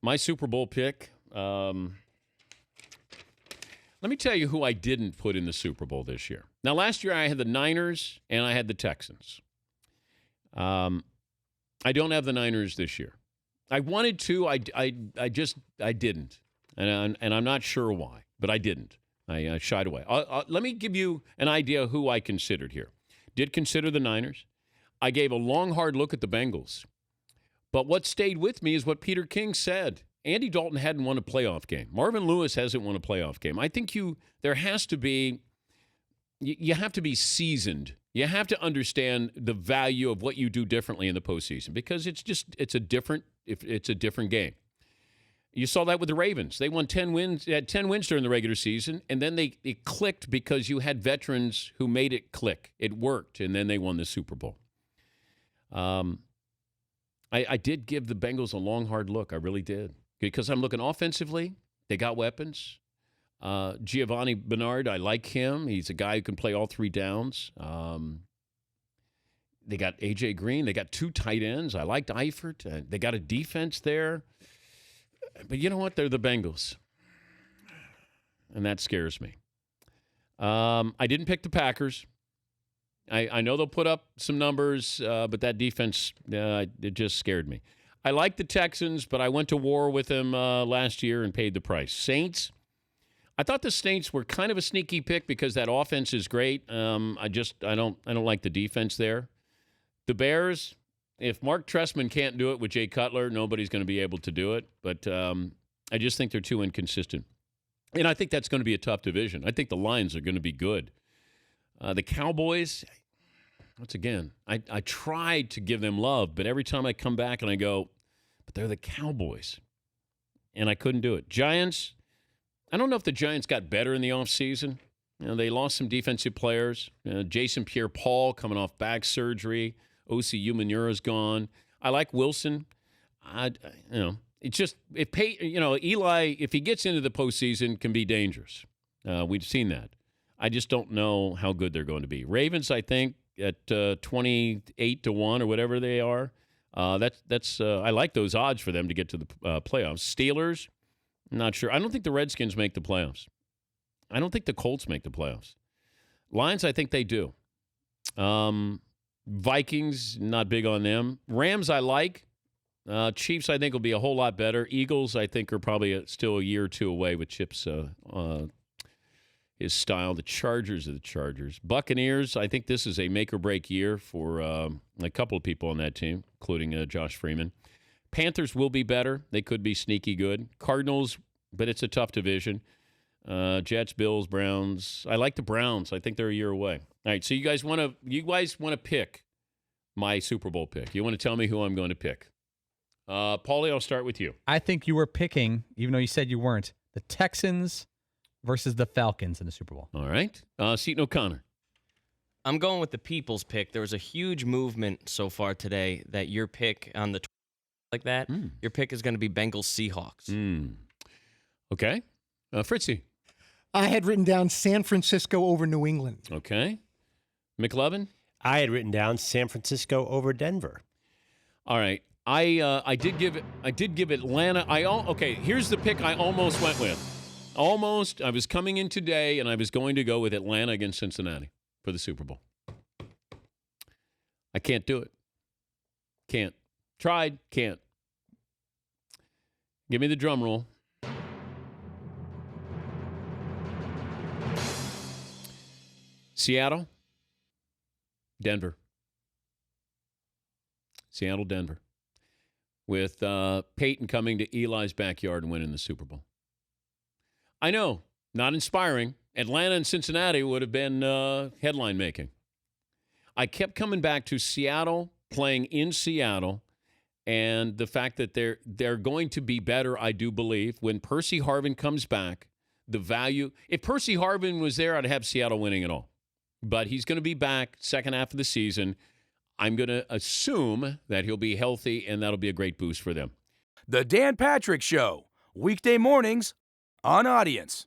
My Super Bowl pick. Let me tell you who I didn't put in the Super Bowl this year. Now, last year I had the Niners and I had the Texans. I don't have the Niners this year. I wanted to. I didn't, and I'm not sure why, but I didn't. I shied away. Let me give you an idea who I considered here. Did consider the Niners. I gave a long, hard look at the Bengals. But what stayed with me is what Peter King said. Andy Dalton hadn't won a playoff game. Marvin Lewis hasn't won a playoff game. I think there has to be, you have to be seasoned. You have to understand the value of what you do differently in the postseason because it's a different game. You saw that with the Ravens. They won 10 wins, had 10 wins during the regular season, and then it clicked because you had veterans who made it click. It worked, and then they won the Super Bowl. I did give the Bengals a long, hard look. I really did. Because I'm looking offensively. They got weapons. Giovanni Bernard, I like him. He's a guy who can play all three downs. They got A.J. Green. They got two tight ends. I liked Eifert. They got a defense there. But you know what? They're the Bengals. And that scares me. I didn't pick the Packers. I know they'll put up some numbers, but that defense, it just scared me. I like the Texans, but I went to war with them last year and paid the price. Saints, I thought the Saints were kind of a sneaky pick because that offense is great. I don't like the defense there. The Bears, if Mark Trestman can't do it with Jay Cutler, nobody's going to be able to do it. But I just think they're too inconsistent. And I think that's going to be a tough division. I think the Lions are going to be good. The Cowboys, once again, I tried to give them love, but every time I come back and I go, but they're the Cowboys. And I couldn't do it. Giants, I don't know if the Giants got better in the offseason. They lost some defensive players. Jason Pierre-Paul coming off back surgery. O.C. Umenyiura's gone. I like Wilson. It's just Eli, if he gets into the postseason, can be dangerous. We've seen that. I just don't know how good they're going to be. Ravens, I think, at 28-1 or whatever they are. That's I like those odds for them to get to the playoffs. Steelers, not sure. I don't think the Redskins make the playoffs. I don't think the Colts make the playoffs. Lions, I think they do. Vikings, not big on them. Rams, I like. Chiefs, I think, will be a whole lot better. Eagles, I think, are probably still a year or two away with Chip's his style. The Chargers are the Chargers. Buccaneers, I think this is a make-or-break year for a couple of people on that team, including Josh Freeman. Panthers will be better. They could be sneaky good. Cardinals, but it's a tough division. Jets, Bills, Browns. I like the Browns. I think they're a year away. All right, so you guys want to pick my Super Bowl pick. You want to tell me who I'm going to pick. Paulie, I'll start with you. I think you were picking, even though you said you weren't, the Texans versus the Falcons in the Super Bowl. All right. Seton O'Connor. I'm going with the people's pick. There was a huge movement so far today that your pick on the like that, your pick is going to be Bengals Seahawks. Okay. Fritzy. I had written down San Francisco over New England. Okay. McLovin. I had written down San Francisco over Denver. All right. I did give Atlanta. Okay, here's the pick I almost went with. Almost. I was coming in today, and I was going to go with Atlanta against Cincinnati for the Super Bowl. I can't do it. Can't. Tried. Can't. Give me the drum roll. Seattle. Denver. Seattle, Denver. With Peyton coming to Eli's backyard and winning the Super Bowl. I know, not inspiring. Atlanta and Cincinnati would have been headline making. I kept coming back to Seattle, playing in Seattle, and the fact that they're going to be better, I do believe. When Percy Harvin comes back, the value, if Percy Harvin was there, I'd have Seattle winning it all. But he's going to be back second half of the season. I'm going to assume that he'll be healthy, and that'll be a great boost for them. The Dan Patrick Show, weekday mornings on Audience.